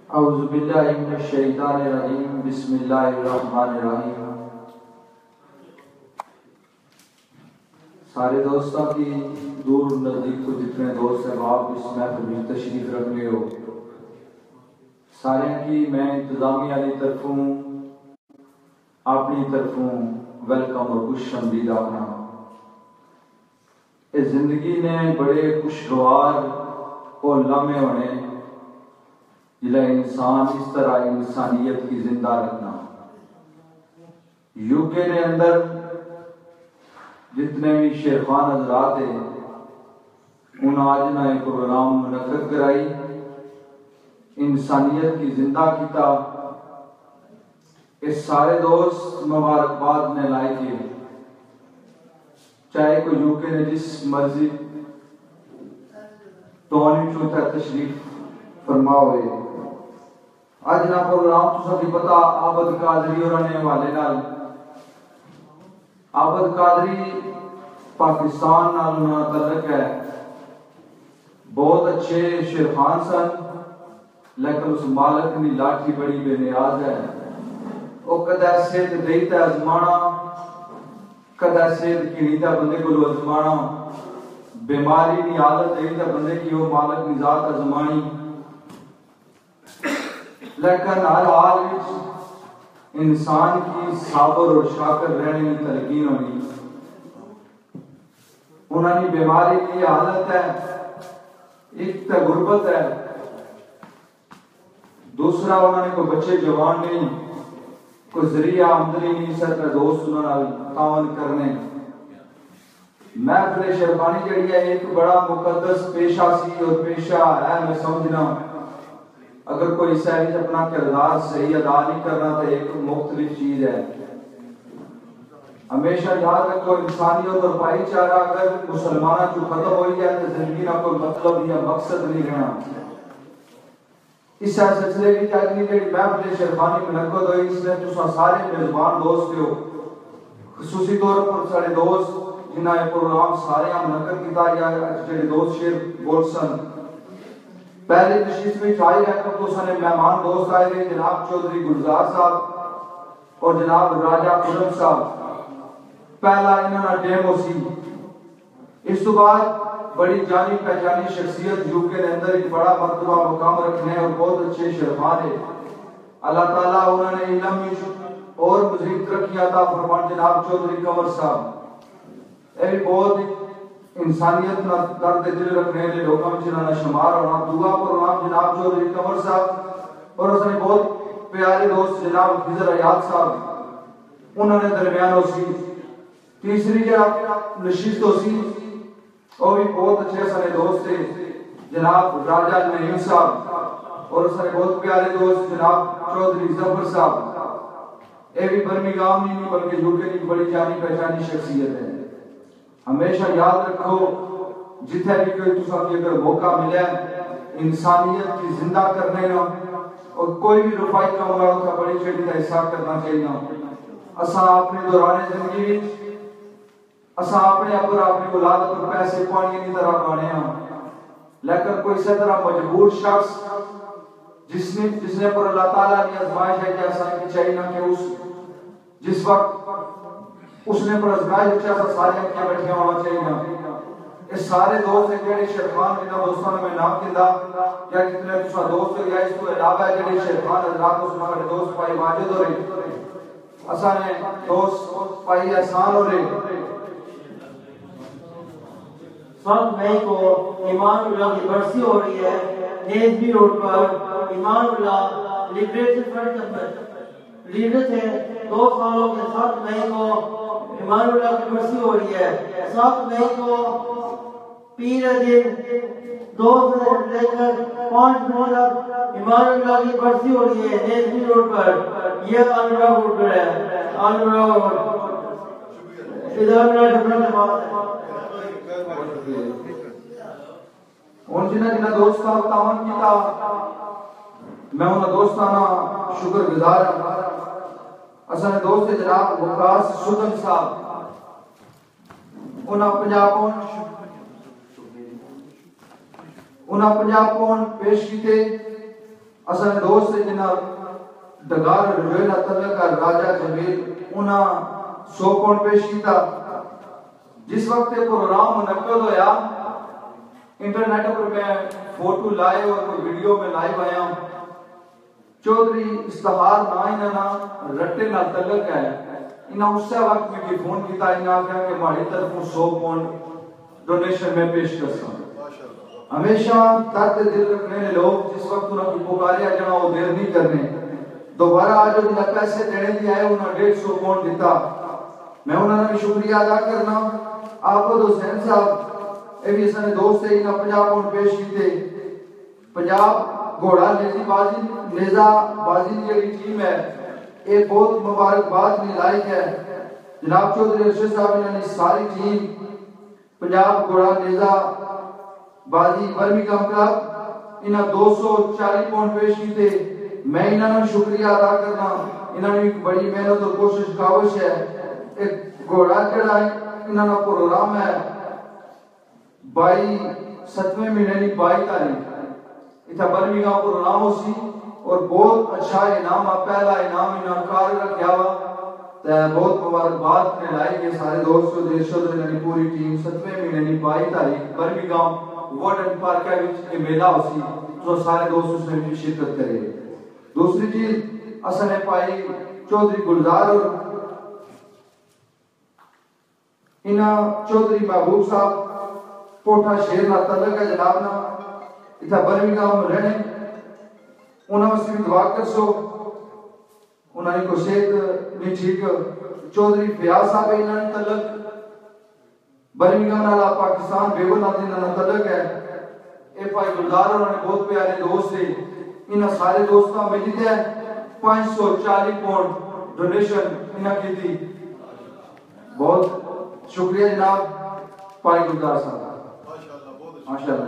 औज़ुबिल्लाहि मिनश्शैतानिर्रजीम बिस्मिल्लाहिर्रहमानिर्रहीम। सारे दोस्तों की दूर नज़दीक को जितने दोस्त हैं आप इस महफिल में तशरीफ रखने हो, सारे की मैं इंतज़ामिया की तरफों अपनी तरफों वेलकम और खुशआमदीद आखना। इस जिंदगी ने बड़े खुशगवार और लम्हे होने जिला इंसान इस तरह इंसानियत की जिंदा रखना। यूके ने अंदर जितने भी शेरखान हजरात है उन आज ना एक प्रोग्राम मुनक्कद कराई इंसानियत की जिंदा किता। इस सारे दोस्त मुबारकबाद में लाए के चाहे कोई यूके ने जिस मर्जी टोनी चौथा तशरीफ फरमाओ। आज ना प्रोग्राम तो सभी पता आबद कादरी और आने वाले नाल आबद कादरी पाकिस्तान नाल ना तल्लक है। बहुत अच्छे शेरखान सन लेकिन उस मालक की लाठी बड़ी बेनियाज है। वो कदा सेहत देता आजमाना कदा सेहत कीड़ीता बंदे को आजमाना बीमारी की आदत देता बंदे की वो मालक की जात आजमानी। लेकिन हर हाल में इंसान की साबर और शाकर रहने की तलकीन होनी। उन्होंने बीमारी की हालत है, एक तो गुर्बत है, दूसरा उन्होंने कोई बच्चे जवान नहीं, कोई जरिया आमदनी नहीं, सर दोस्त उन्होंने तावन करने। महफिल शेरबानी जड़ी है एक बड़ा मुकद्दस पेशा सी और पेशा है। मैं समझना अगर कोई सहज अपना किरदार सही अदा नहीं करना तो एक मुख्तलिफ चीज है। हमेशा याद रखो इंसानियत और भाईचारा अगर मुसलमाना जो खत्म हो जाए तो जिंदगी का कोई मतलब या मकसद नहीं रहना। इस सिलसिले की अगली जेडी महफिल शेरबानी मुनक्कद हुई इसने तुसा सारे मेजबान दोस्त हो, खुसूसी तौर पर सारे दोस्त जिन्हें प्रोग्राम सारे मुनक्कद किया गया। जेडे दोस्त शेर बोल सन पहले नशिस्त में आई है तो सारे मेहमान दोस्त आए थे जनाब चौधरी गुलजार साहब और जनाब राजा खुरम साहब। पहला इन्होंने डेमो सी। इस तो बाद बड़ी जानी पहचानी शख्सियत यूके के अंदर एक बड़ा मर्तबा मुकाम रखने और बहुत अच्छे शेरखान है। अल्लाह ताला उन्होंने इल्म और मजीद तरक्की अता फरमान जनाब चौधरी कंवर साहब। ये बहुत इंसानियत ना दर्द दिल रखने वाले लोगों में जिन्होंने शुमार होना। दुआ प्रोग्राम जनाब चौधरी कंवर साहब और उसने बहुत प्यारे दोस्त जनाब खिजर हयात साहब उन्होंने दरमियान होसी। तीसरी जनाब नशिस्त होसी और भी बहुत अच्छे सारे दोस्त थे जनाब राजा नईम साहब और उसने बहुत प्यारे दोस्त जनाब चौधरी जफर साहब। ये भी बर्मिंघम नहीं बल्कि यूके की बड़ी जानी पहचानी शख्सियत है। हमेशा याद रखो जिथे भी कोई तुसा की अगर मौका मिले इंसानियत की जिंदा करने ना और कोई भी रुफाई काम हो उसका बड़ी छेड़ी का हिस्सा करना चाहिए। असा अपने दौरान जिंदगी असा अपने अपर अपनी औलाद पर पैसे पानी की तरह पाने लेकिन कोई इस तरह मजबूर शख्स जिसने पर अल्लाह ताला की आजमाइश है कि ऐसा नहीं चाहिए ना कि उस जिस वक्त उसने पर आजमाइश अच्छा सा सारे क्या बैठे होना चाहिए। ये सारे दोस्त हैं जेडे शेरखान जिन्हां दोस्तों ने मैं नाम किया या जितने तुसा दोस्त या इस तो अलावा जेडे शेरखान हजरात उस हमारे दोस्त भाई वाजिद हो रहे असा ने दोस्त भाई एहसान हो रहे 7 मई को ईमानुल्लाह की बरसी हो रही है। नेज़मी रोड पर ईमानुल्लाह लिबरेशन फ्रंट पर लीडर थे 2 सालों के 7 मई को ईमानुल्लाह की बरसी हो रही है। 7 मई को पीर दिन 2 से लेकर 5 मई तक ईमानुल्लाह की बरसी हो रही है नेज़मी रोड पर। यह अनुराग रोड पर है। अनुराग रोड इधर मेरा ढुकना के पास है। उन जिन्हें दोस्त का तावन किया मैं उन दोस्ताना शुक्रगुजार हां। असा दोस्त जनाब वकास सुदन साहब उन्हें 50 पाउंड पेश किए असन दोस्त है जिन्ना डगार रजोना तलक राजा जमील उना 100 पौंड पेश किया। जिस वक्त ये प्रोग्राम मुनक्कद होया इंटरनेट पर मैं फोटो लाए और कोई वीडियो में लाइव आया। चौधरी इस्ताहार ना इन्ना रट्टे ना तलक है। इन्ना उस वक्त में फोन किया, इन्ना आख्या कि हमारी तरफ 100 पौंड डोनेशन में पेश कर सकूं। हमेशा दर्द दिल रखने वाले लोग जिस वक्त उन्हें पुकारिया जाना वो देर नहीं करने। दोबारा आज जिन्हें पैसे देने दिए आए उन्हें 150 पौंड दिता। मैं उन्होंने भी शुक्रिया अदा करना। आबद हुसैन साहब ये भी सारे दोस्त है, इन्हें 50 पौंड पेश किए। पंजाब घोड़ा नेजा बाजी की टीम है, ये बहुत मुबारकबाद में लायक है। जनाब चौधरी अरशद साहब इन्होंने सारी टीम पंजाब घोड़ा नेजा बाजी बर्मिंघम क्लब इन्हें 240 पौंड पेश किए। मैं इन्होंने शुक्रिया अदा करना। इन्होंने एक बड़ी मेहनत और कोशिश काविश है। एक घोड़ा जड़ा इन्होंने प्रोग्राम है 7वें महीने की 22 तारीख इतना बर्मिंघम प्रोग्राम हो सी और बहुत अच्छा इनाम पहला इनाम इन्होंने कार रखा हुआ। बहुत मुबारकबाद ने लाए के सारे दोस्तों देशों की पूरी टीम 7वें महीने की 22 तारीख बर्मिंघम वार्डन पार्क के मेला हो सी तो सारे दोस्त उसमें भी शिरकत करे। दूसरी चीज असने पाई चौधरी गुलजार और इना चौधरी महबूब साहब कोठा शेर ना तलक है जनाब ना इतना बर्मिंघम रहने उन्होंने से भी दुआ कर सो उन्होंने को सेहत नहीं ठीक। चौधरी फयाज साहब इन्होंने तलक बर्मिंघम नाला पाकिस्तान बेगम नाती ना तलक है। ए भाई गुलजार उन्होंने बहुत प्यारे दोस्त है। इन सारे दोस्तों मिली है 540 पौंड डोनेशन इन्हें की थी। बहुत शुक्रिया जनाब भाई गुलजार साहब माशाल्लाह।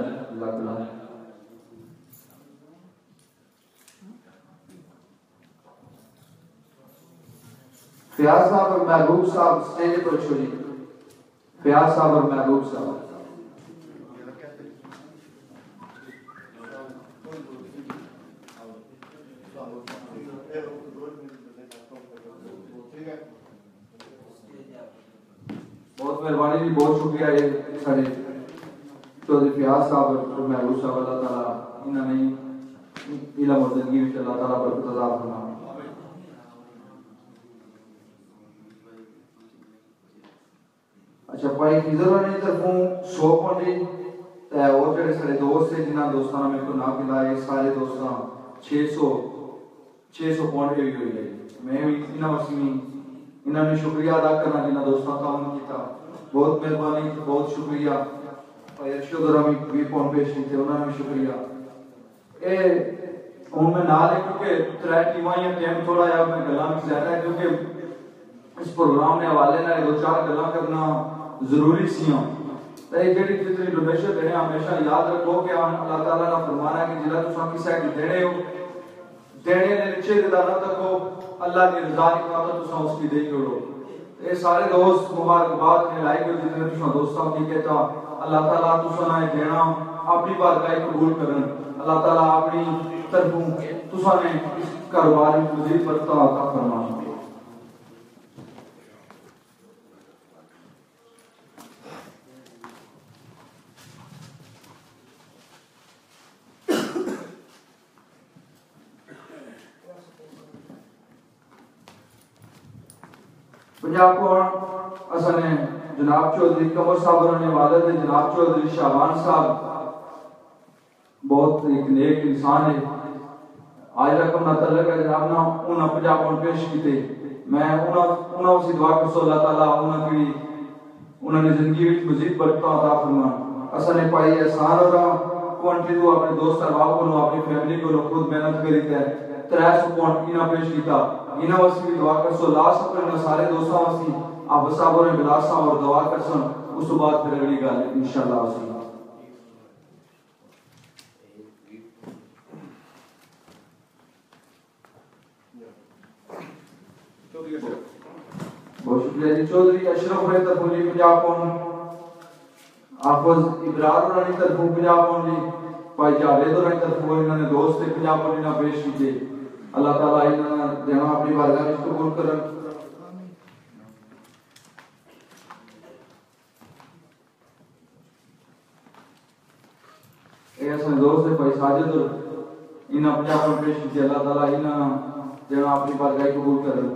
फयाज साहब और महबूब साहब स्टेज पर छोड़ी। फयाज साहब और महबूब साहब बहुत मेहरबानी जी, बहुत शुक्रिया। ये सारे चौधरी फयाज साहब और महबूब साहब अल्लाह ताला इन्होंने इल्म और जिंदगी में अल्लाह ताला बरकत अता फरमाए। अच्छा भाई फिजर ने तरफों 100 पौंड और जेडे सारे दोस्त है जिन्हां दोस्तां ने मेरे को नाम मिलाए सारे दोस्तां 600 पौंड भी हुई है। मैं भी इन्हां वसीमी इन्होंने शुक्रिया अदा करना जिन्हां दोस्तों का काम किया। बहुत मेहरबानी, बहुत शुक्रिया। भाई अरशद और अमी भी पौंड पेश किए उन्होंने भी शुक्रिया। ए हूं मैं नाल है क्योंकि 3 टीमां या टाइम थोड़ा या मैं गल्लां भी ज्यादा है क्योंकि इस प्रोग्राम ने हवाले नाल 2-4 गल्लां करना जरूरी सीआं। ते जेडी जितनी डोनेशन देने हमेशा याद रखो कि अल्लाह ताला ने फरमाना है कि जिला तुसा किसे की देने हो देने ने नीचे दा ना तको अल्लाह की रजा की बात तुसा उसकी दे करो। ये सारे दोस्त मुबारकबाद ने लाइक जितने तुसा दोस्तों की कहता अल्लाह ताला तुसा ने देना अपनी बारगाह कबूल करन। अल्लाह ताला अपनी तरफों तुसा ने इस कारोबार में मजीद बरकत अता फरमाए। पंजाब को असने जनाब चौधरी कमर साहब ने वालिद है जनाब चौधरी शाबान साहब बहुत एक नेक इंसान है। आज रकम ना तलक है जनाब ना उन्हें 50 पौंड पेश किए। मैं उन्हें उसी दुआ कर सो अल्लाह ताला उन्होंने जिंदगी में मजीद बरकत अता फरमाए। असने पाई एहसान और क्वांटिटी तो अपने दोस्त अहबाब को अपनी फैमिली को खुद मेहनत करी है 300 पौंड इना पेश किया। इना वसी दुआ कर सो लास्ट अपने सारे दोस्तों वसी आप साहब ने बिलासा और दुआ कर सन उस बाद फिर अगली गल इंशाअल्लाह वसी। बहुत शुक्रिया जी। चौधरी अशरफ ने तरफों जी 50 पौंड, आफज इब्रार ने तरफों 50 पौंड जी, भाई जावेद ने तरफों इन्होंने 200 दोस्त पंजाब को इन्हें पेश कीजिए। अल्लाह ताला इन्हें देना अपनी बारगाह में कबूल करन। ऐसे दोस्त भाई साजिद इन्हें पंजाब को पेश कीजिए। अल्लाह ताला इन्हें देना अपनी बारगाह में कबूल करन।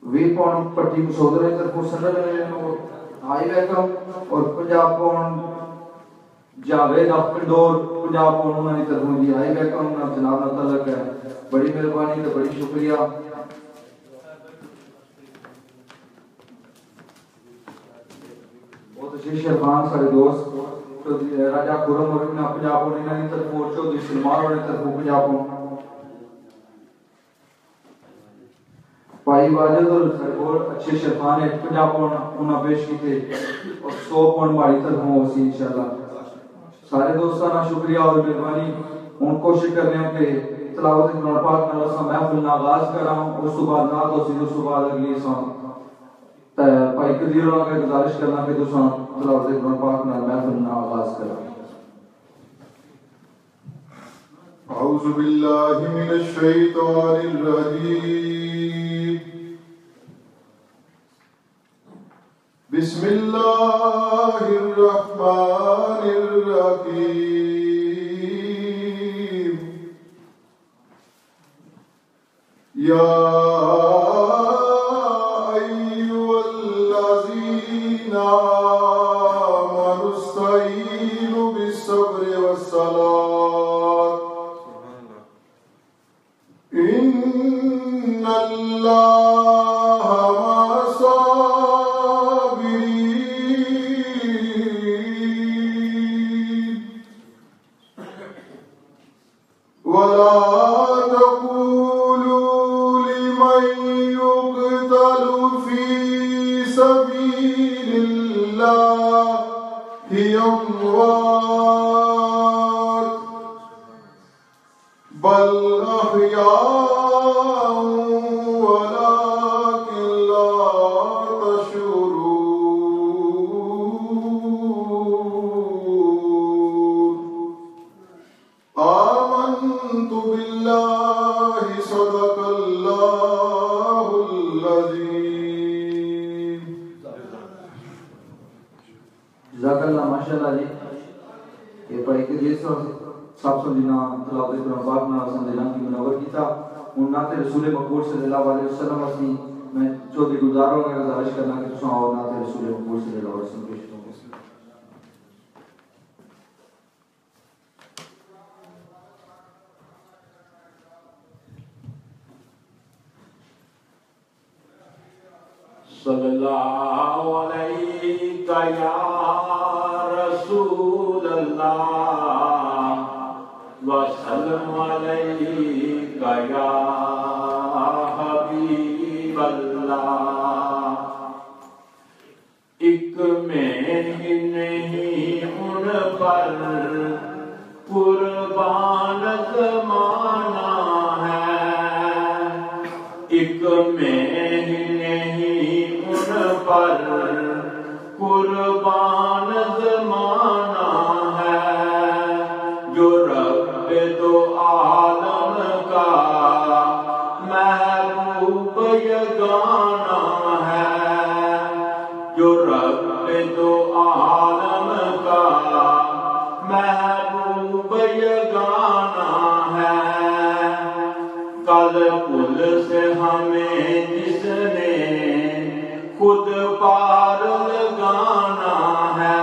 वी पॉइंट पट्टी सोदरे तरफ सदर हाई वेलकम और पंजाब पॉइंट जावेद अफकंडोर पंजाब पॉइंट उन्होंने तरफ जी हाई वेलकम ना जनाब ना तलक है। बड़ी मेहरबानी तो बड़ी शुक्रिया। बहुत अच्छे शरफान सारे दोस्त तो राजा खुरम और ना पंजाब पॉइंट इन्होंने तरफ चौधरी सलमान और तरफ पंजाब पॉइंट भाई वाजिद और सरगोर अच्छे शरफान है पंजाब उन्हें पेश किए और 100 पॉइंट हमारी तरफ हो सी इंशाल्लाह। सारे दोस्तों का शुक्रिया और मेहरबानी। हम कोशिश कर रहे हैं कि तिलावत कुरान पाक नाल असा महफिल का आगाज करां उस तो बाद नात हो सी उस तो बाद अगली असा भाई कदीर होना का गुजारिश करना कि तुसा तिलावत कुरान पाक नाल महफिल का आगाज करां। अऊज़ु बिल्लाहि मिनश शैतानिर रजीम। बिस्मिल्लाहिर्रहमानिर्रहीम। या अय्युहल्लज़ीना आमनु इस्तईनु बिस्सब्रि वस्सलात इन्नल्लाह मअस-साबिरीन वला तक़ूलू लिमन युक़तलु फ़ी सबीलिल्लाहि अम्वात बल अहयाउ वलाकिन ला तशऊरून। आमन्तु बिल्लाहि सदक़ल्लाहुल अज़ीम। जज़ाकल्लाह माशाअल्लाह जी। ये पढ़े के लिए सब दिना तिलावत कुरान पाक ना दिना की मुनव्वर कीता उन नाते रसूल मकबूल सल्लल्लाहु अलैहि वसल्लम असली मैं चौधरी गुजारों का गुजारिश करना कि तुसा और नाते रसूल मकबूल सल्लल्लाहु अलैहि वसल्लम पेश करो। सल्लल्लाहु अलैहि या रसूल अल्लाह वसल्लम अलैका या हबीब अल्लाह। एक में ही नहीं उन पर कुर्बान ज़माना है। एक में ही नहीं उन पर कुर्बान ज़माना है। जो रब दो आलम का महबूब यगाना है। जो रब दो आलम का महबूब यगाना है। कल पुल से हमें जिसने खुद पार लगाना है।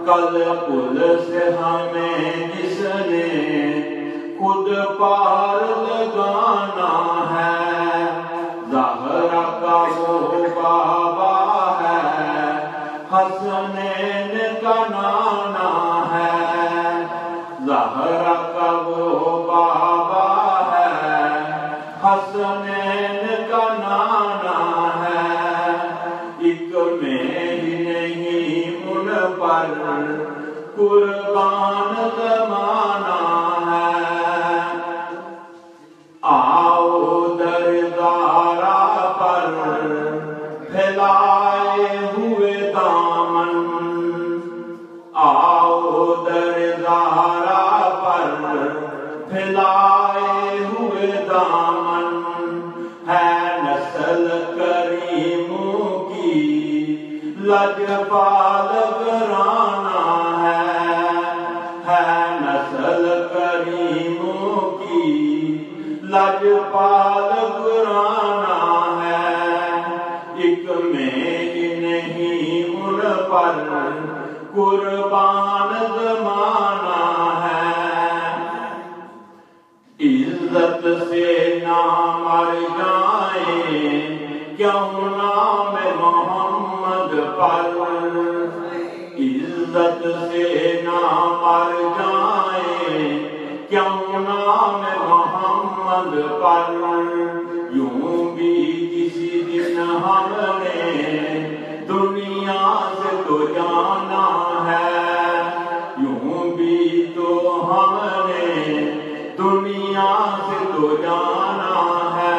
कल पुल से हमें जिसने खुद पार लगाना है। ज़हरा का वो बाबा है, हसनैन का नाना है। ज़हरा का वो बाबा है, हसनैन का नाना है। एक में ही नहीं उन पर कुर्बान ज़माना है। आओ दरदारा पर लजपाल घराना है नस्ल करीमों की लजपाल घराना है। एक में ही नहीं उन पर कुर्बान जमाना है। इज्जत से ना मर जाए क्यों नाम मोहम्मद पर, इज्जत से ना मर जाए क्यों नाम मोहम्मद पर। यूं भी किसी दिन हमने दुनिया से तो जाना है, यूं भी तो हमने दुनिया से तो जाना है।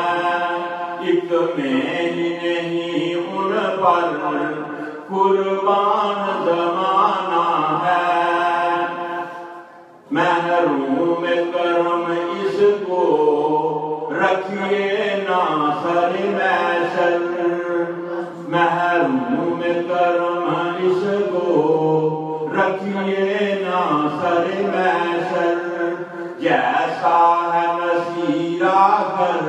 एक में ही नहीं उन पर कुर्बान जमाना है। महरूम करम इसको रखिए ना सर मैशर, महरूम करम इसको रखिए ना सर मैशर। जैसा है नसीरा कर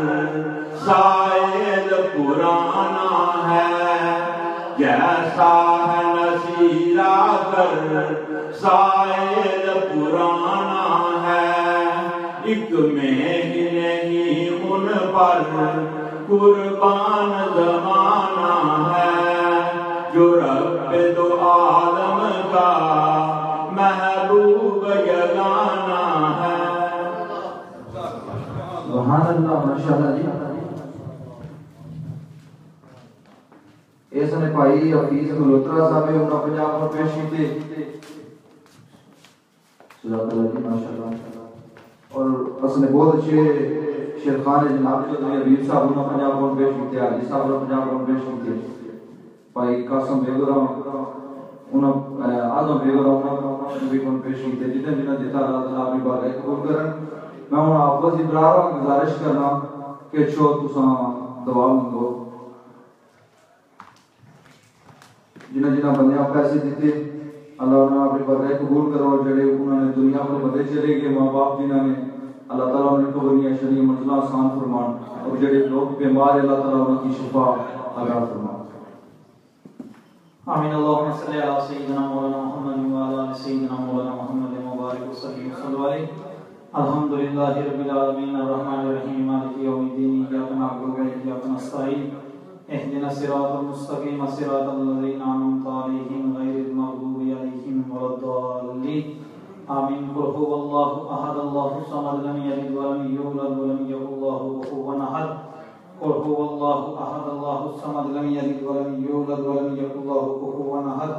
शायद पुराना है, जैसा है नसीरा कर शायद पुराना है। एक में ही नहीं उन पर कुर्बान जमाना है। जो रब दो आलम का महबूब यगाना है। सुभान अल्लाह, माशाअल्लाह जी। इसने भाई हफीज मल्होत्रा साहब उन्होंने पंजाब में पेश किए। सुभान जी, माशाअल्लाह। और उसने बहुत अच्छे शेरखान जनाब चौधरी हबीब साहब उन्होंने पंजाब में पेश किए, हाजी साहब ने पंजाब में पेश किए। भाई कासम बेगुरा उन्होंने आजम बेगुरा उन्होंने भी पेश किए। जितने जिन्हें जिता अल्लाह अपनी बारगाह कबूल करन। मैं हूं आपस इब्रार गुजारिश करना कि छो तुसा दुआ मंगो। जिन्हें जिन्हें बंदे पैसे दिते अल्लाह उन्हें अपनी बारगाह कबूल करो। जड़े उन्होंने दुनिया पर मदे चले गए माँ बाप जिन्होंने अल्लाह ताला उन्हें कबूलियां शरीय मंजिला आसान फरमान। और जड़े लोग बीमार अल्लाह ताला उनकी शिफा अता फरमान। आमीन। अल्लाहुम्मा सल्ली अला सय्यिदिना मौलाना मुहम्मद व अला आलि सय्यिदिना मौलाना मुहम्मद व बारिक वसल्लिम अलैहि। अल्हम्दुलिल्लाहि रब्बिल आलमीन अर्रहमानिर रहीम मालिकि यौमिद्दीन इय्याका नअबुदु व इय्याका नस्तईन इहदिनस सिरातल मुस्तकीम सिरातल लज़ीना अनअमता अलैहिम गैरिल मग़दूबि अलैहिम वलद्दाल्लीन। आमीन। कुल हुवल्लाहु अहद अल्लाहु समद लम यलिद व लम यूलद व लम यकुल लहु कुफुवन अहद। कुल हुवल्लाहु अहद अल्लाहु समद लम यलिद व लम यूलद व लम यकुल लहु कुफुवन अहद।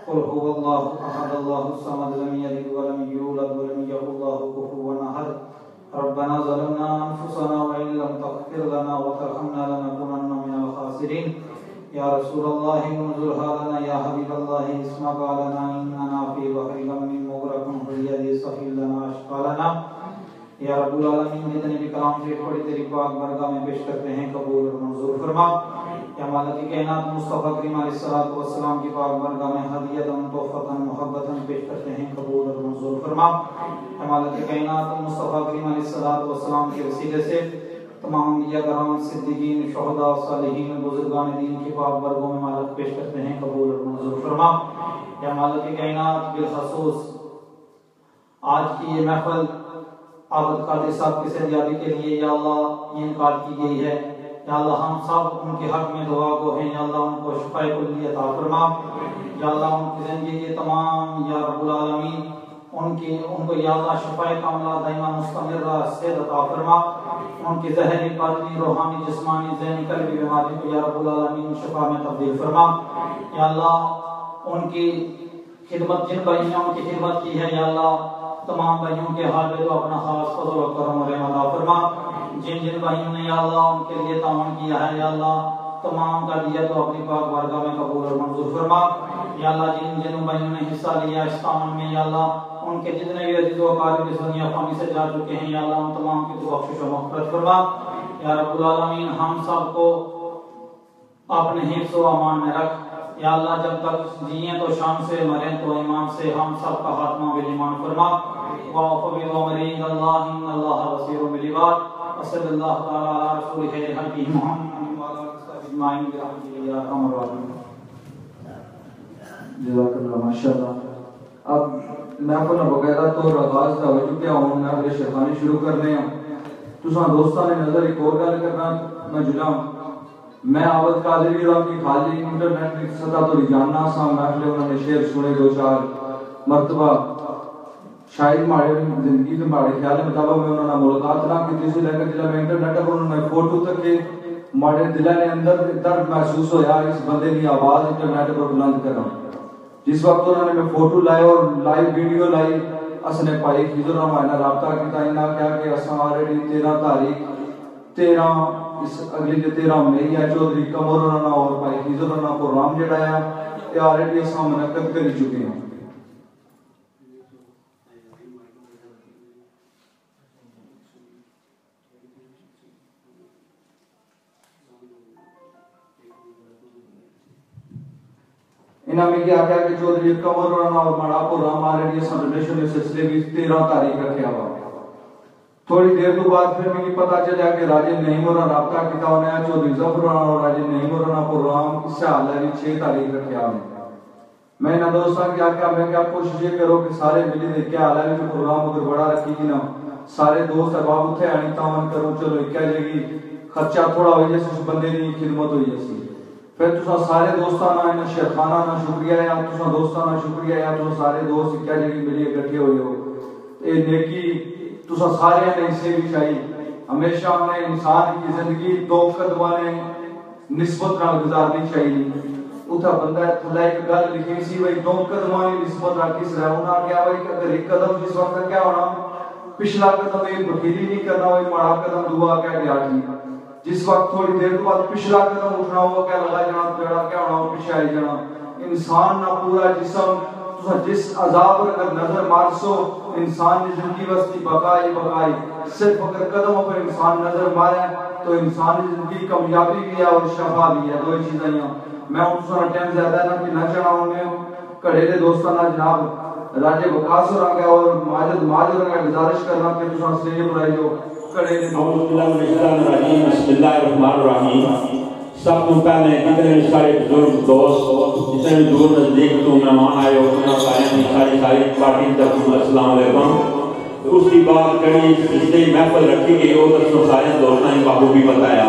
कुल हुवल्लाहु अहद अल्लाहु समद लम यलिद व लम यूलद व लम यकुल लहु कुफुवन अहद। रब्बना ज़लमना अनफुसना व इन लम तग़फिर लना व तरहमना लनकुनन्ना मिनल खासिरीन। या रसूलल्लाह उन्ज़ुर हालना या हबीबल्लाह इस्मा क़ालना इन्नना फ़ी बहरि गम्मिन मुग़रक़ुन हुल्यदि सफ़ील लना अशक़ालना। या रब्बुल आलमीन, जितने भी कलाम से पढ़ी तेरी पाक बारगाह में पेश करते हैं कबूल और मंजूर फरमा। या मालिक कायनात मुस्तफ़ा करीम अलैहिस्सलातु वस्सलाम की पाक बारगाह में हदियतन तोहफतन मोहब्बतन पेश करते हैं कबूल और मंजूर फरमा। या मालिक कायनात मुस्तफ़ा करीम अलैहिस्सलातु वस्सलाम के वसीले से तमाम अंबिया कराम सिद्दीकीन शुहदा सालिहीन बुजुर्गान दीन की पाक बारगाह में मालिक पेश करते हैं कबूल और मंजूर फरमा। या मालिक कायनात बिलखसूस आज की ये महफिल आबद कादिर साहब की सदियाबी के लिए या अल्लाह ये इनकार की गई है। या अल्लाह हम सब उनके हक में दुआ गो हैं। या अल्लाह उनको शिफाए कुल्ली अता फरमा। या अल्लाह उनकी जिंदगी के तमाम या रब्बुल आलमीन उनको या अल्लाह शिफाए कामिला दाइमा मुस्तमिर्रा सेहत अता फरमा। उनकी ज़हरी बातिनी रूहानी जिस्मानी ज़हनी कल्बी बीमारी को या रब्बुल आलमीन शिफा में तब्दील फरमा। या अल्लाह उनकी खिदमत जिन भाइयों ने उनकी खिदमत की है या अल्लाह तमाम भाइयों के हाल में तो अपना खास फज़ल और करम और रहमत अता फरमा। जिन जिन भाइयों ने या अल्लाह उनके लिए तावन किया है या अल्लाह तमाम का दिया तो अपनी पाक बारगाह में कबूल और मंजूर फरमा। या अल्लाह जिन जिन भाइयों ने हिस्सा लिया इस तावन में या अल्लाह उनके जितने भी अजीज़ व अक़ारिब इस दुनिया फ़ानी से जा चुके हैं या अल्लाह उन तमाम की तो बख्शिश और मग़फ़िरत फरमा। या रब्बुल आलमीन हम सब को अपने हिफ्ज़ व अमान में रख। या अल्लाह जब तक जिए तो शाम से, मरे तो ईमान से, हम सब का खात्मा बिल ईमान फरमा। वाफ़ बिल अल्लाह इन्नल्लाह बसीरुम बिल इबाद। सल्लल्लाहु तआला अला रसूलिहि हकी मुहम्मद व अला आलिहि अजमाइन बिरहमतिहि या अरहमर राहिमीन। जज़ाकल्लाह माशाअल्लाह। अब मैं अपना बकायदा तौर आगाज का हो चुका हूं, मैं अपने शेखानी शुरू करने हैं। तुसा दोस्तों ने नजर एक और गल करना मैं जुड़ा, मैं आबद कादरी राम की खाली इंटरनेट की सतह तो जानना सा, महफिल उन्होंने शेर सुने 2-4 मरतबा, शायद माड़े जिंदगी के माड़े ख्याल मुताबिक मैं उन्होंने मुलाकात ना की थी, लेकिन जिला मैं इंटरनेट पर उन्होंने फोटो तक के माड़े दिल ने अंदर दर्द महसूस होया इस बंदे की आवाज इंटरनेट पर बुलंद करना। जिस वक्त उन्होंने मैं फोटो लाए और लाइव वीडियो लाई, असने पाई खिजर हमारा रब्ता किया, इन्हें क्या कि असा ऑलरेडी 13 तारीख 13 इस अगली जो 13 मई है चौधरी कमर राना और भाई खिजर राना प्रोग्राम जड़ा है ये ऑलरेडी असा मुनक्कद कर चुके हैं। इन्हें में क्या क्या कि चौधरी कमर राना और बड़ा प्रोग्राम ऑलरेडी असा डोनेशन के सिलसिले में 13 तारीख रखा हुआ। थोड़ी देर तो बाद फिर मुझे पता चला कि राजे नईम और रब्ता किया उन्हें चौधरी जफर और राजे नईम और प्रोग्राम इससे हाल है 6 तारीख रखा है। मैं ना दोस्तों क्या क्या मैं क्या कोशिश ये करो कि सारे मिली दे क्या हाल है प्रोग्राम अगर बड़ा रखी ना सारे दोस्त अहबाब उठे आनी तावन करो, चलो क्या जगी खर्चा थोड़ा हो जैसे उस बंदे की खिदमत हो जैसी। फिर तुसा सारे दोस्तों ना इन शेखाना ना शुक्रिया या तुसा दोस्तों ना शुक्रिया या तुम सारे दोस्त क्या जगी मिली इकट्ठे हुए हो। ये नेकी तुसा सारे ने इसे भी चाहिए। हमेशा हमने इंसान की जिंदगी 2 कदम ने निस्बत नाल गुजारनी चाहिए। उठा बंदा थल्ला एक गल लिखी सी भाई 2 कदम की निस्बत नाल किस रहना क्या भाई अगर एक कदम जिस वक्त क्या होना पिछला कदम एक बखीली नहीं करना वही बड़ा कदम दुआ क्या गया थी। जिस वक्त थोड़ी देर बाद पिछला कदम उठना हुआ क्या लगा जाना पेड़ा क्या होना पीछे आई जाना। इंसान ना पूरा जिस्म जिस अजाब अगर नजर मारसो इंसान की जिंदगी वस्ती बकाई बकाई सिर्फ अगर कदम पर इंसान नजर मारे तो इंसान की जिंदगी कामयाबी भी है और शफा भी है। 2 चीजें हैं। मैं उन सारा टाइम ज्यादा ना कि ना चाहूंगे कड़े दे दोस्तों ना जनाब राजे वकास हो रहा और माजिद माजिद का गुजारिश करना कि तुसा स्टेज पर आइयो कड़े दे बिस्मिल्लाहिर्रहमानिर्रहीम। सब तो पहले जितने भी सारे बुजुर्ग दोस्त जितने भी दूर नजदीक तो मेहमान आए हो सारी पार्टी तक अस्सलाम वालेकुम। उसकी बाद कड़ी जितनी महफिल रखी गई वो दसों सारे दोस्तों ने बाबू भी बताया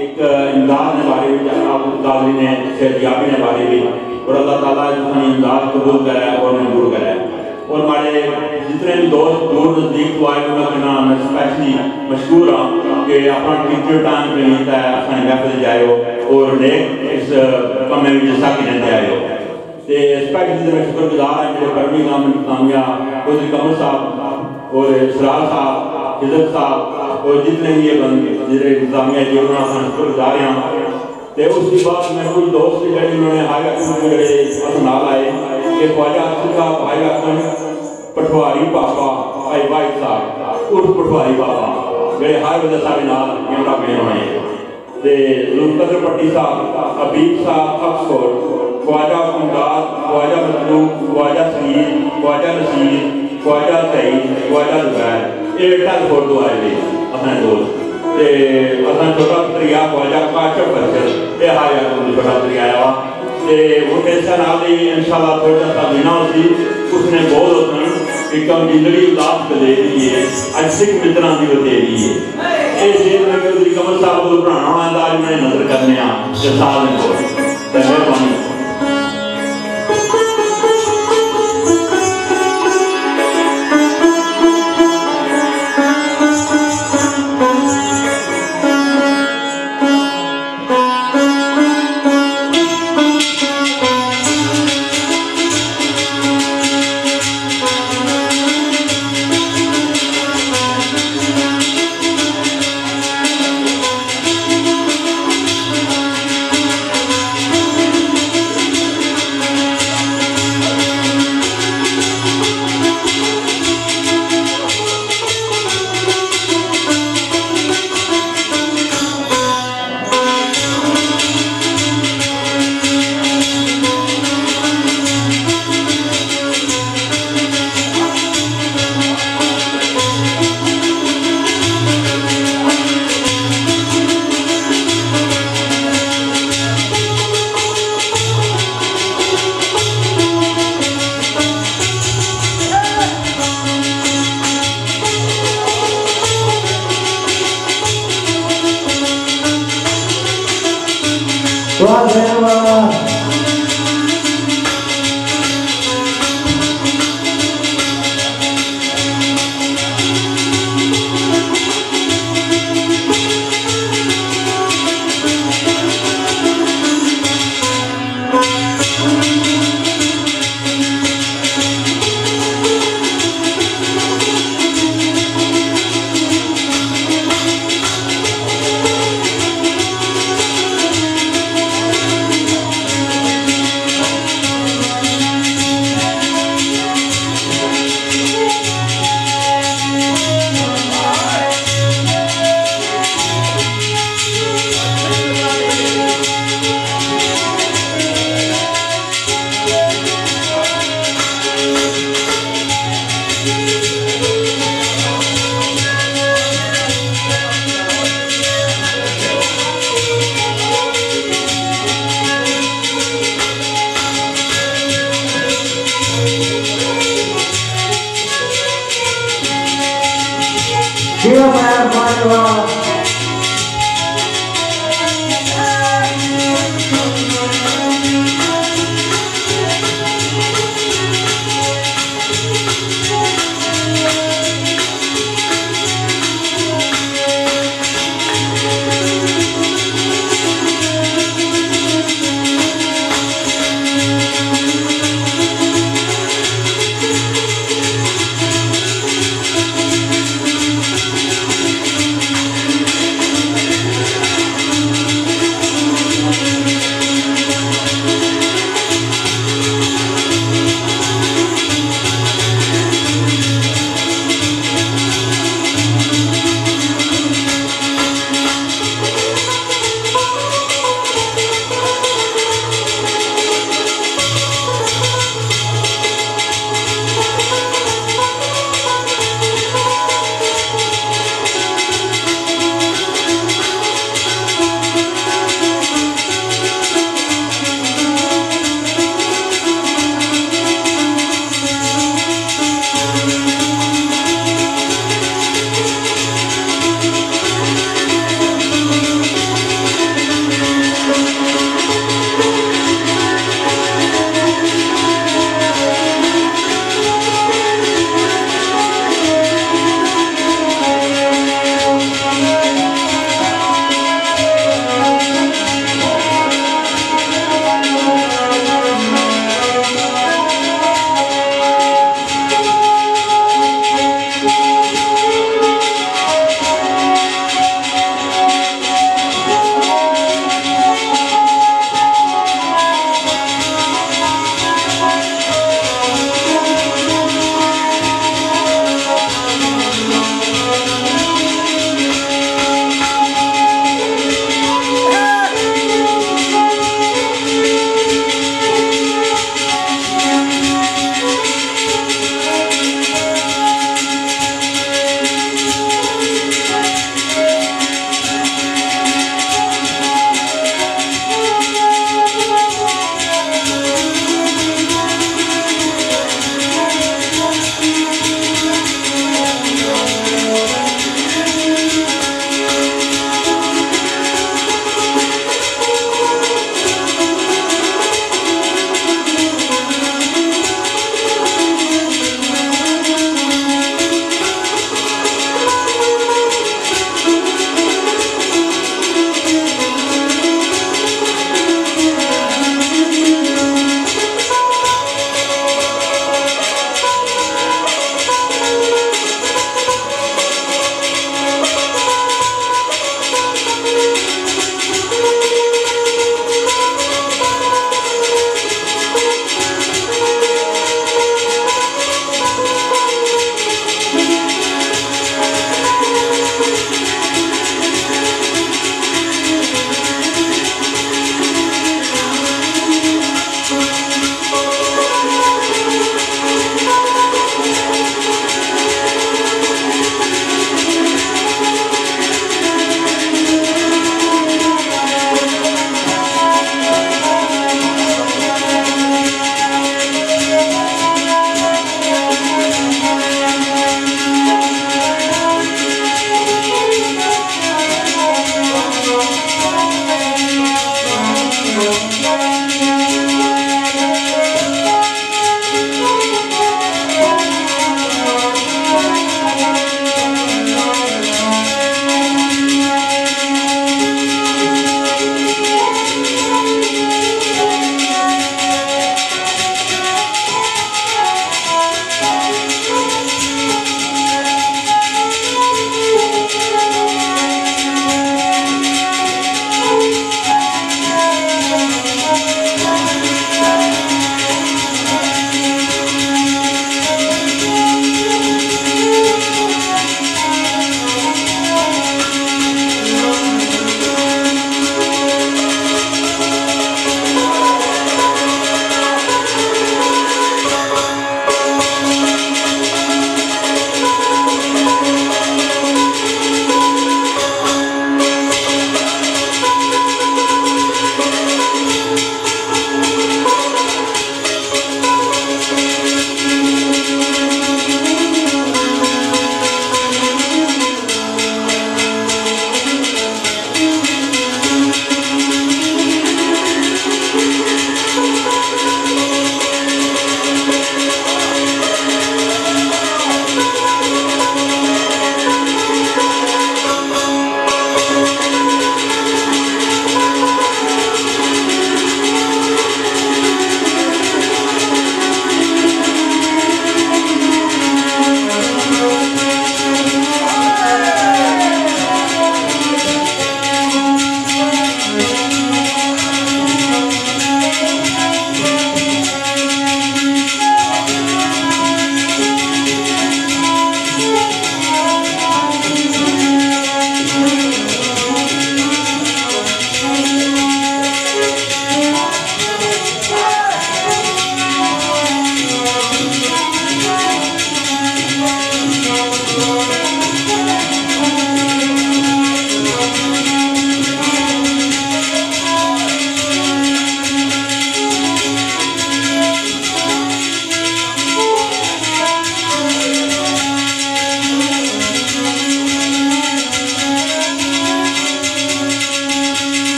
एक इमदाद ने बारे में आप काजी ने शहजाबी ने बारे में और अल्लाह ताला जितनी इमदाद कबूल करे और मंजूर करे। और हमारे जितने भी दोस्त दूर नजदीक तो आए मैं स्पेशली मशहूर हाँ कि अपना टीचर टाइम पे लीता है अपने महफिल जाए हो और इस कमे में जैसा कि लेते आए हो तो स्पेशली मैं शुक्रगुजार है मेरे परवी कामिया चौधरी कमर साहब और सरार साहब हिजत साहब और जितने भी ये जितने इंतजामिया जी उन्होंने शुक्रगुजार हैं। तो उसके बाद मैं कुछ दोस्त जड़े उन्होंने हाई नाल आए कि ख्वाजा साहब भाई आखन पटवारी बाबा भाई भाई साहब उर्फ पटवारी बाबा जेडे हर वेले सारे नाल कैमरा मैन होने ते जुल्फकर पट्टी साहब हबीब साहब अक्सफोर्ड ख्वाजा मुमताज ख्वाजा मतलूब ख्वाजा सलीम ख्वाजा नसीर ख्वाजा सईद ख्वाजा जुबैर ये टलफोर्ड तो आए अपने दोस्त ते असा छोटा दरिया ख्वाजा काशफ बचर ये हाया छोटा दरिया आया ते मुंडे से नाल ही इंशाल्लाह थोड़ा सा बिना उसी उसने बोल होता कि कम जिंदगी उदास कर दी है आज सिख मित्रों की बतेरी है ये शेर में चौधरी कमर साहब को पढ़ाना होना आज मैंने नजर करने आ जसाल ने को मेहरबानी।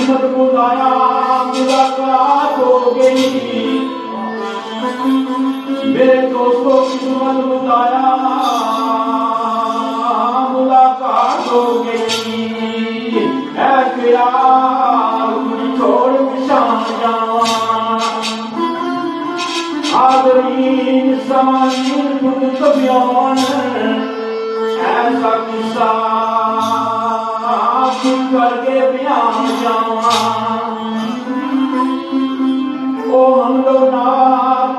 किस्मत बुलाया मुलाकात हो गई। मेरे दोस्तों किस्मत बुलाया मुलाकात हो गई। ऐसे यार छोड़ विशाल जावा आदरीन समानीन खुद कब्यान ऐसा किस्सा करके बयान जावा। ओ हम तो नाक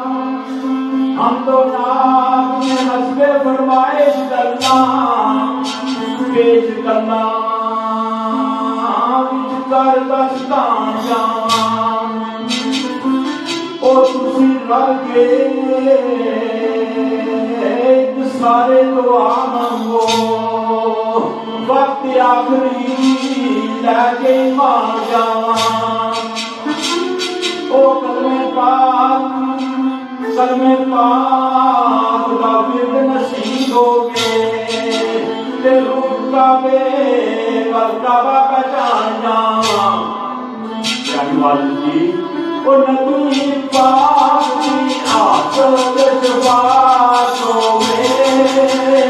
में हस्बे फरमाइश करना पेश करना विच कर दस्तान जावा। ओ तुसी रल के सारे दुआ मंगो वक्त आखिरी लैके मार जावा। ओ कलमे पाक का बिरद नसीब हो गए ते रूह का काबा पहचान जावा। जी ओ नबी पाक की आसत जवाब हो गए।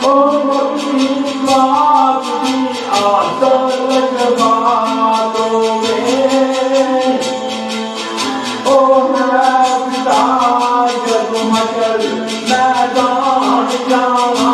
ओ नबी पाक की आसत जवाब हो गए। ओ रब्ता जब मचल मैदान जावा।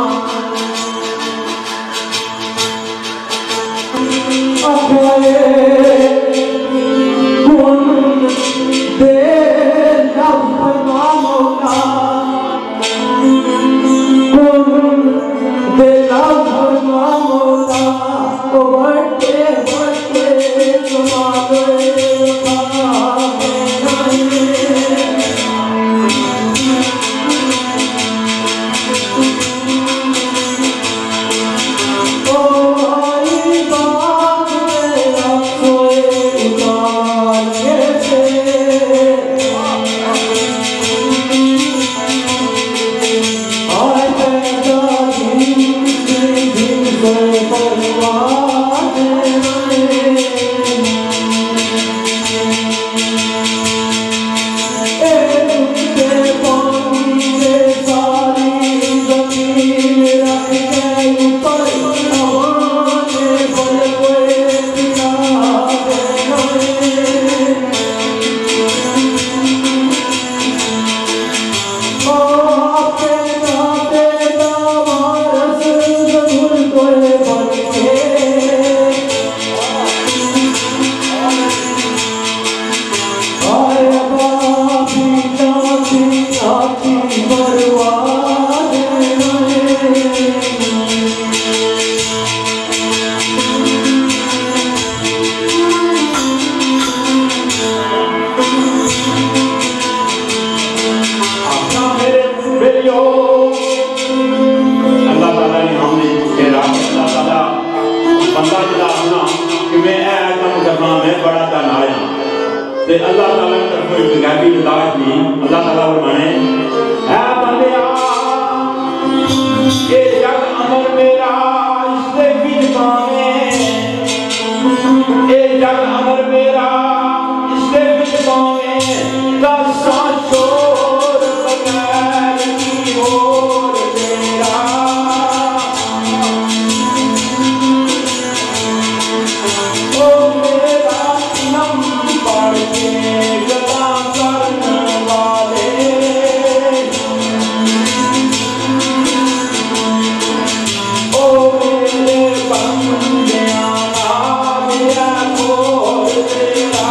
अल्लाह ताला की तरफ एक गैबी निदात थी। अल्लाह ताला फरमाने ऐ बंदिया ये जग अमर मेरा इससे भी पावे। ये जग अमर मेरा इससे भी पावे दसा छोड़ बगैर की और तेरा। ओ मेरा नम पड़ के गदा करने वाले ओ मेरे बंदिया मेरा खोल तेरा।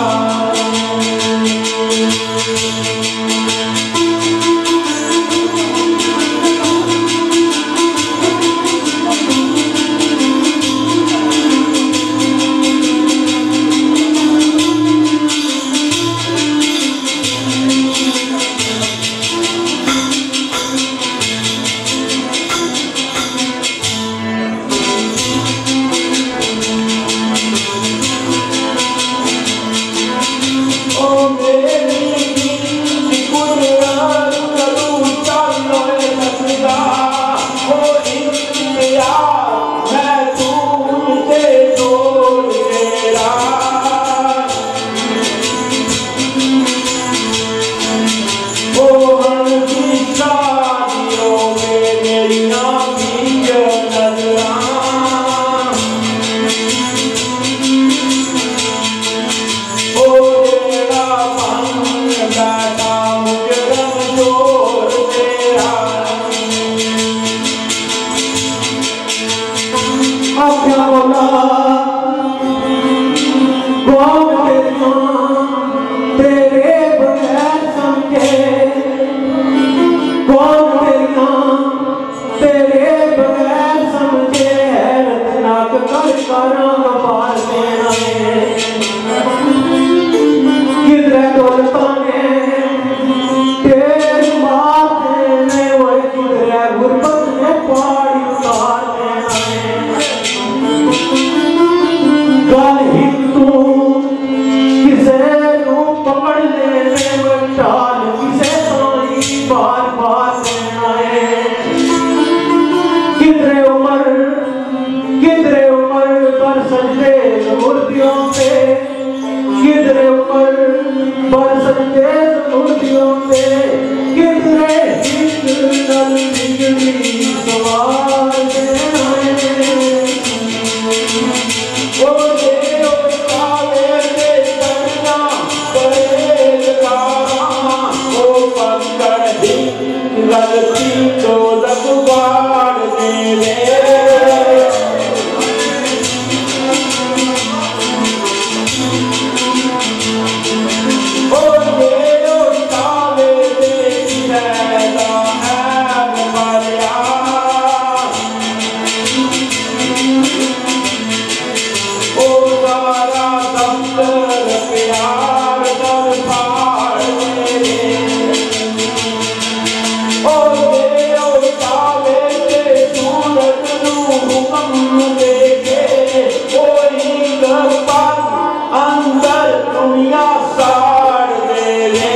दुनिया साड़ देवे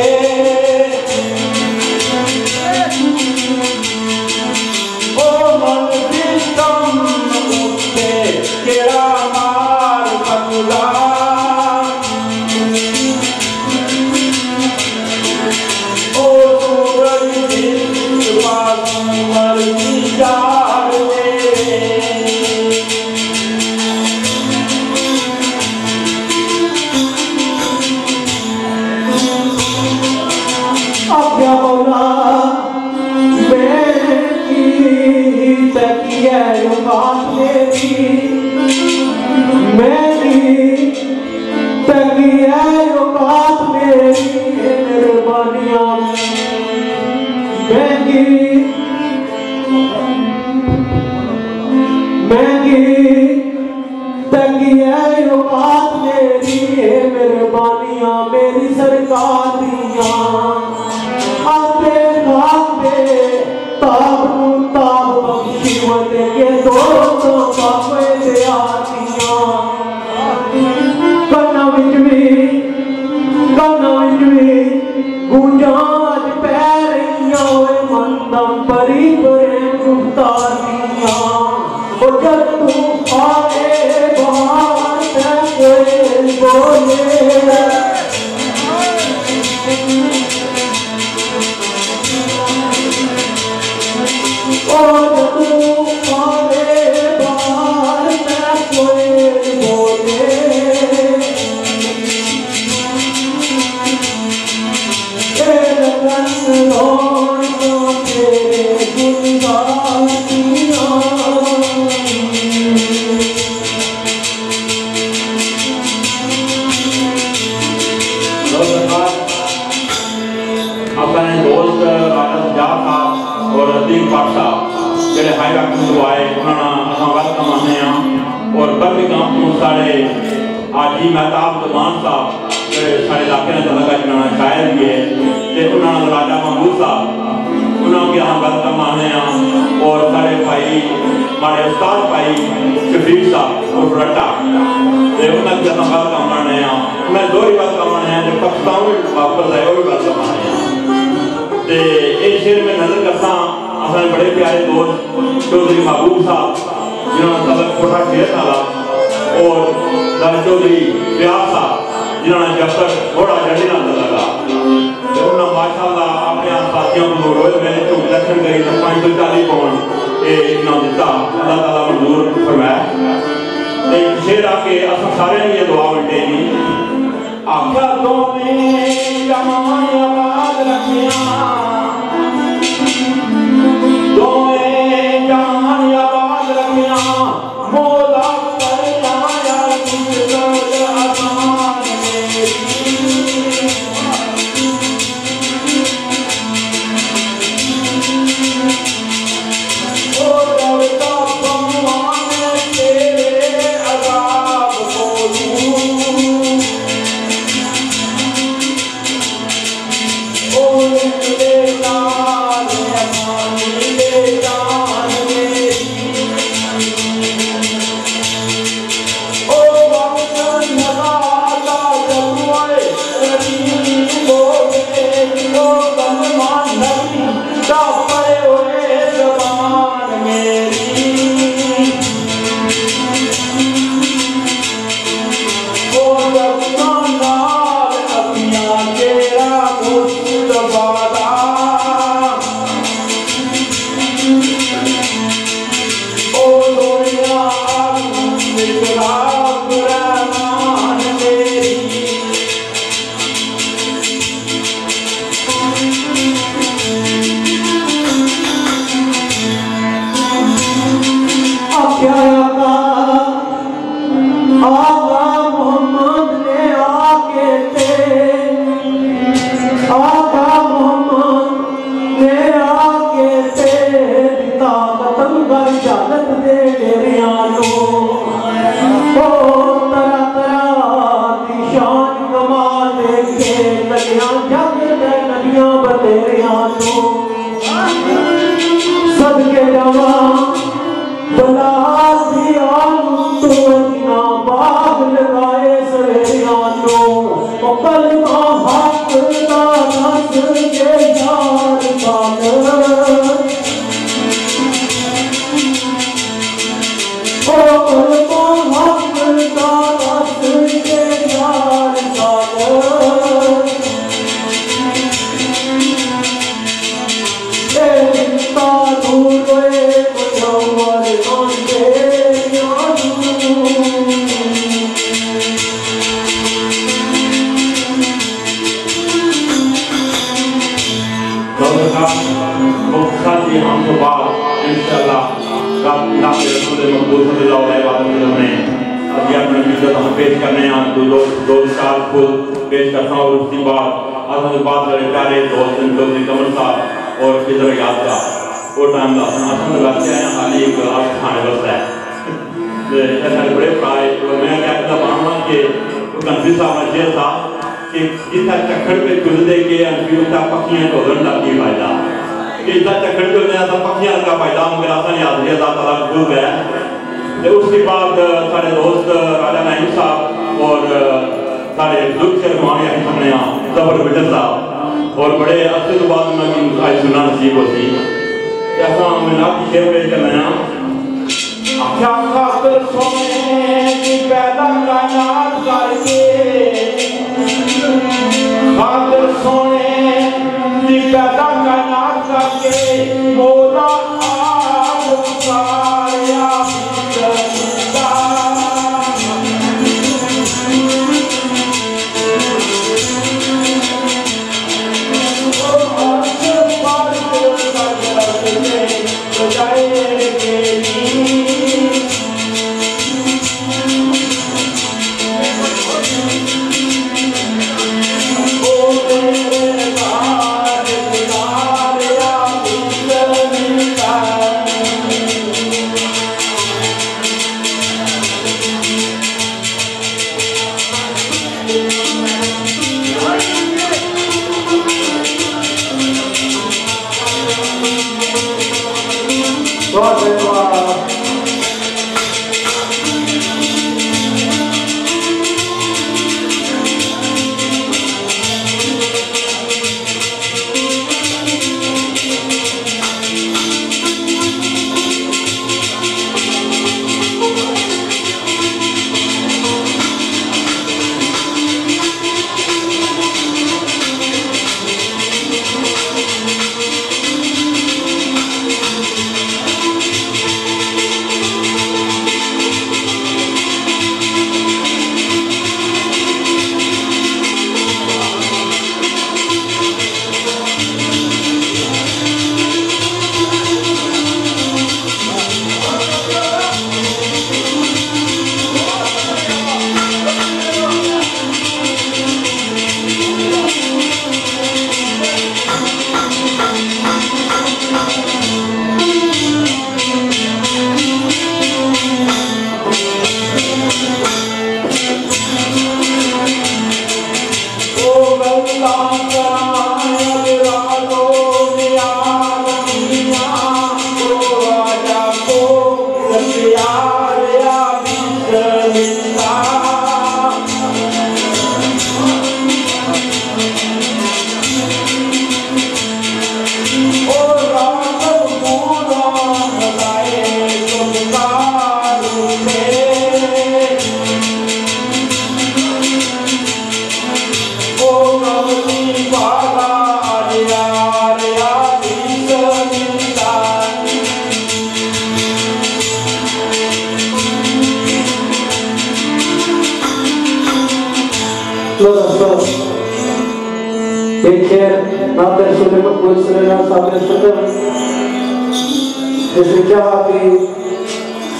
ओ मन बिस्तम उठे केड़ा मार बंदा ओ सूरज दिन बागी मर्जी जाड़ देवे क्या मौला मेरी तकिया बात मेरी तकिया बात मेरी मेहरबानियां महंगी तकिया बात मेरी मेहरबानियां मेरी सरकार दिया आपे खाबे ताब बख्शी वदे के दोस्तों बापे दे आतियां कन्ना विच भी गुंजाज पैरियां ओए मंदम परी परे गुफ्तारियां ओ जब तू आए बाहर ते कोई बोले अपने दोस्त राजा सजाद साहब और अतीक भट्ट साहब जेडे हाई वक्त आए उन्होंने अस वेलकम आने और बर्मिंघम तो साढ़े आजी महताब जमान साहब जेडे साढ़े इलाके ने लगा जिन्होंने शायर भी है तो उन्होंने राजा महबूब साहब उन्होंने हम वेलकम आने और साढ़े भाई हमारे उस्ताद भाई शफीक साहब और रट्टा तो उन्होंने हम वेलकम आने मैं दो ही वेलकम आने जो पाकिस्तान में वापस आए वो भी वेलकम आने एक शेर में नजर करता अपने बड़े प्यारे दोस्त चौधरी महबूब साहब जिन्होंने सबक कोठा शेर नाला और दर चौधरी प्यार साहब जिन्होंने जब तक थोड़ा जड़ी ना लगा तो उन्होंने माशाअल्लाह अपने साथियों को रोज मैंने तो दर्शन करी तो 540 पाउंड इनाम दिता अल्लाह ताला मंजूर फरमाया एक शेर आके अस सारे ये दुआ मिटेगी आका तो में जमां आबाद रखिया मोला कर आया आसान ओ दरदा भगवान तेरे अज़ाब को ओ ले जान अमानी ले जान रसूल मकबूल सल्लल्लाहु अलैहि वसल्लम ने अभी अपने इज्जत हम पेश करने हैं दो चार फूल पेश करता हूँ। और उसके बाद मेरे प्यारे दोस्त चौधरी कमर साहब और फिजर याद का वो टाइम का असम लगते हैं खाली एक आप खाने बसता है ऐसे बड़े प्राय। और मैं क्या कहता मानूंगा कि कंफ्यूज साहब ने शेर था कि जितना चक्कर पे चुलदे के अंतिमता पक्कियां तो गंदा की फायदा कि जितना चक्कर चुलदे था पक्कियां का फायदा मेरा सन याद है अल्लाह ताला खूब है। तो उसके बाद सारे दोस्त राजा नाइम साहब और सारे बुजुर्ग शर्माने हैं हमने यहाँ जबर बिटल साहब और बड़े अरसे तो बाद में की आज सुनना नसीब होती ऐसा मैं आपकी शेर पेश कर रहे हैं। क्या खातर सोने की पैदा कायनात करके खातर सोने की पैदा कायनात करके मौला आज पुकारा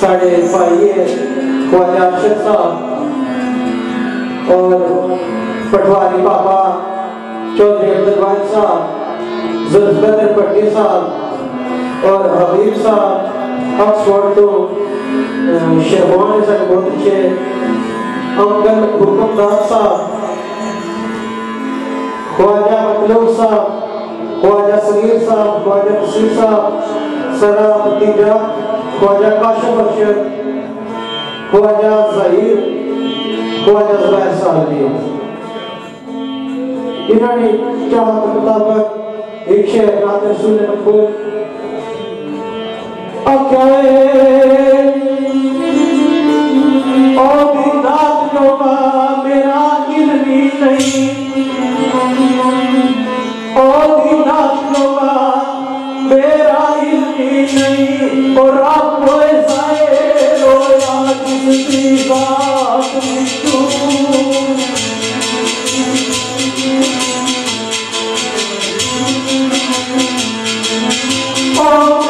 साढ़े भाई ख्वाजा अरशद साहब और पटवारी बाबा चौधरी अब्दुल वाहिद साहब जुल्फिकर भट्टी साहब और हबीब साहब ऑक्सफोर्ड तो शेरवान से बहुत अच्छे अंकल हुक्मदार साहब ख्वाजा मतलूब साहब ख्वाजा सगीर साहब ख्वाजा तस्वीर साहब सरा भतीजा ख्वाजा काशिफ अरशद ख्वाजा ज़हीर ख्वाजा ज़ुबैर साहब जी इन्होंने चाहत के मुताबिक एक शेर नात रसूल मकबूल मेरा इल्मी नहीं मेरा इल्मी नहीं और रब रोया किसी बात Oh,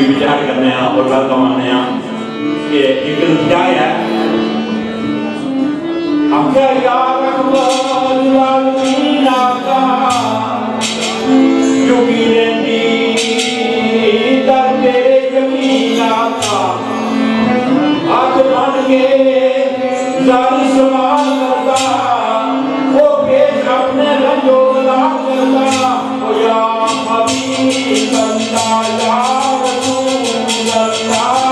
विचार करने और गल कमाने कि एक क्या है क्या यार चुकी रहती दर तेरे जमीना का हाथ बन के जारी सवाल करता वो पेश अपने रंजो गला करता वो या हबीब बंदा या रसूल अल्लाह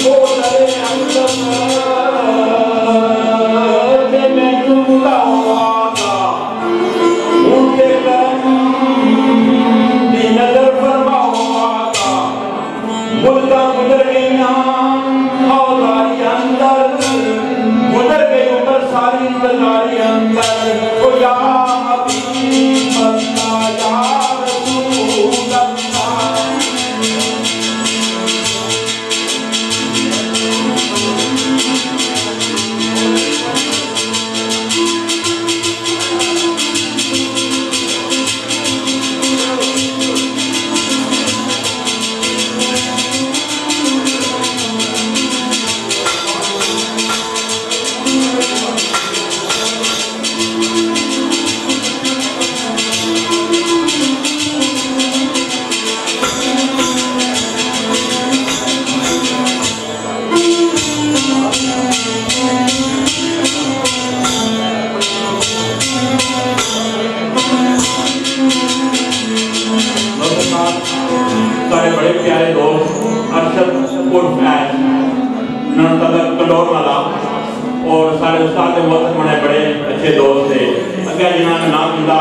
वो तेरे अंदर में डूबता हुआ था उनके करम की नजर फरमा था मुल्का गुजर गई और अंदर गुजर गई ऊपर सारी इंतजारी अंदर ओ या हबीब अल्लाह या रसूल अल्लाह सारे बड़े प्यारे दोस्त अरशद उर्फ कंडोर वाला और सारे उस्ताद बहुत बड़े बड़े अच्छे दोस्त थे अगर जिन्होंने नाम लिया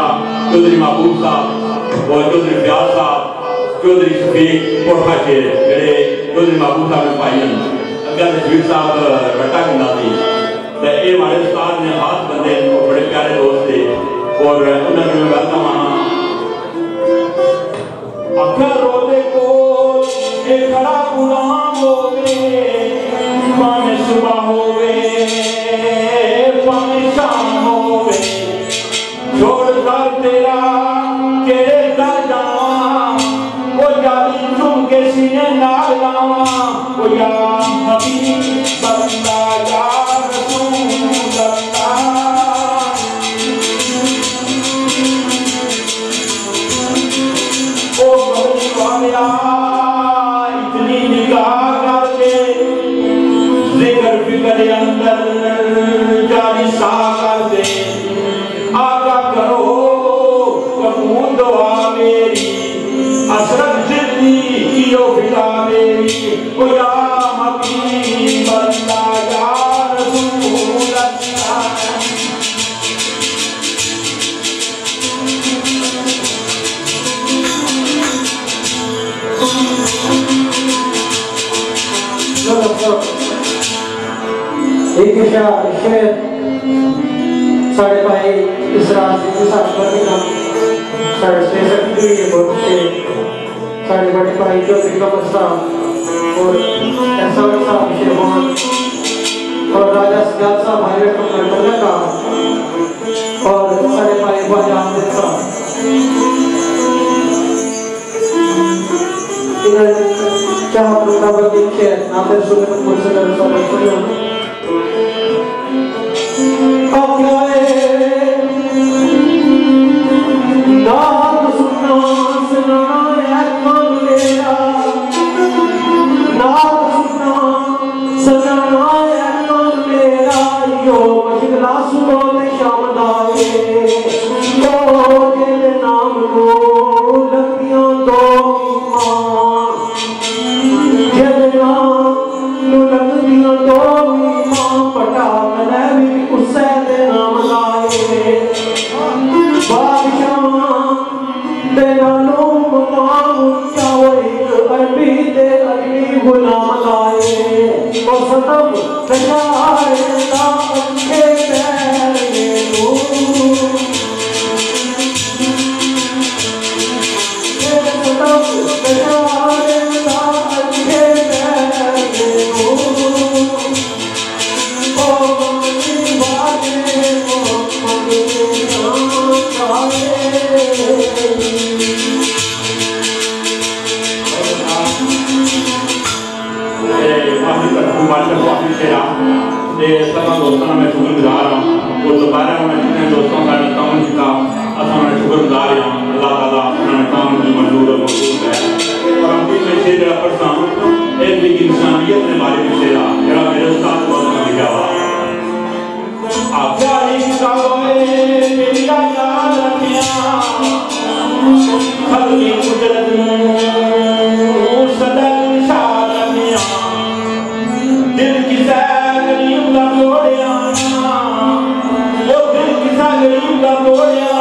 चौधरी महबूब साहब और चौधरी फयाज साहब चौधरी शफीक कोठा के जेडे चौधरी महबूब साहब के भाई हैं अगर शफीक साहब रट्टा किंदा थी तो ये हमारे उस्ताद ने खास बंदे और बड़े प्यारे दोस्त थे और उन्होंने वेलकम आना अखर रोते को एक खड़ा गुलाम होवे पाने सुबह होवे पाने शाम होवे छोड़ कर तेरा केड़े कर जावा ओ जाली चुम के सीने नाल लावा ओ या हबीब अल्लाह या रसूल अल्लाह इतनी निगाह करके जिक्र फिक्र अंदर जारी सा कर दे आका करो कबूल दुआ मेरी असरत जिंदगी कियो फिदा मेरी ओ या हबीब अल्लाह या रसूल अल्लाह एक शेर साढ़े भाई इस रात से साथ पर भी काम साढ़े से सकती हुई बहुत से साढ़े बड़े भाई जो पिकअप साहब और ऐसा साहब शेरवान और राजा सजाद साहब भाई का का और साढ़े भाई बाजाम साहब चाह प्रताप के नाते सुने मुझसे कर सब नाम सुना सुनाया कौन मेरा नाम सुना सुनाया कौन मेरा यो मशगला सुनो ते शाम दावे ओ जिन नाम को लगियां दो मां जिन नाम लगियां दो मां पटा मैं भी उससे दे नाम लाए बादशाह तेरा लोग मां चावे अरबी दे अरबी गुलाम लाए और सतम बेचारे ना अच्छे तेरे लो सतम बेचारे ना अच्छे तेरे लो दोस्तों मैं शुक्रगुजार हूँ और दोबारा मैं जितने दोस्तों का काम किया असा मैं शुक्रगुजार हूँ अल्लाह ताला उन्होंने काम की मंजूर और मौजूद है और हम में से जरा पढ़ता हूँ एक भी इंसानियत ने बारे में शेरा जरा मेरे उस्ताद बहुत लिखा हुआ आज्ञा ही कावे मेरी याद रखिया खल्की कुदरत सदा शाद रखिया दिल की गरीब का तोड़िया वो दिल की गरीब का तोड़िया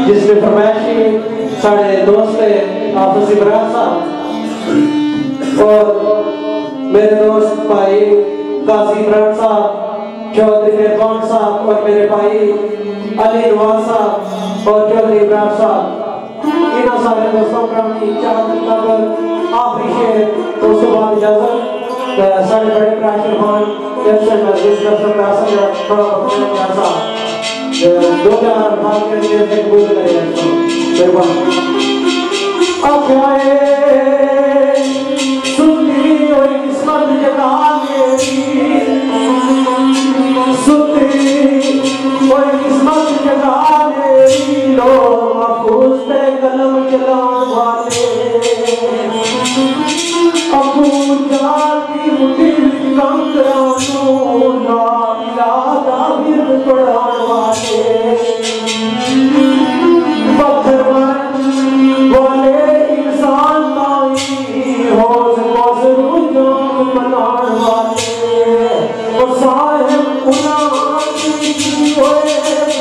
जिसमें फरमाइशी साढ़े दोस्त हाफिज इमरान साहब और मेरे दोस्त भाई काजी इमरान साहब, चौधरी इरफान साहब और मेरे भाई अली नवाज साहब और चौधरी इब्राहिम साहब, इन सारे दोस्तों का आखिरी शेर तो उसके बाद इजाजत सारे बड़े प्राचीन खान जैसे मस्जिद का सरदार थोड़ा बहुत 2000 भाग के लिए से कबूल करें मेहरबानी। अब आए सुनती हुई किस्मत जगा मेरी, सुनती हुई किस्मत जगा मेरी, लो महफूज पे कलम चलाने वाले अबू जाती मुझे कंकरानू ला इलाहा बिर पढ़ाने वाले पत्थर वाले इंसान ताई होश रुझान बनाने वाले और साहिब गुनाह की होए जाते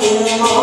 हैं।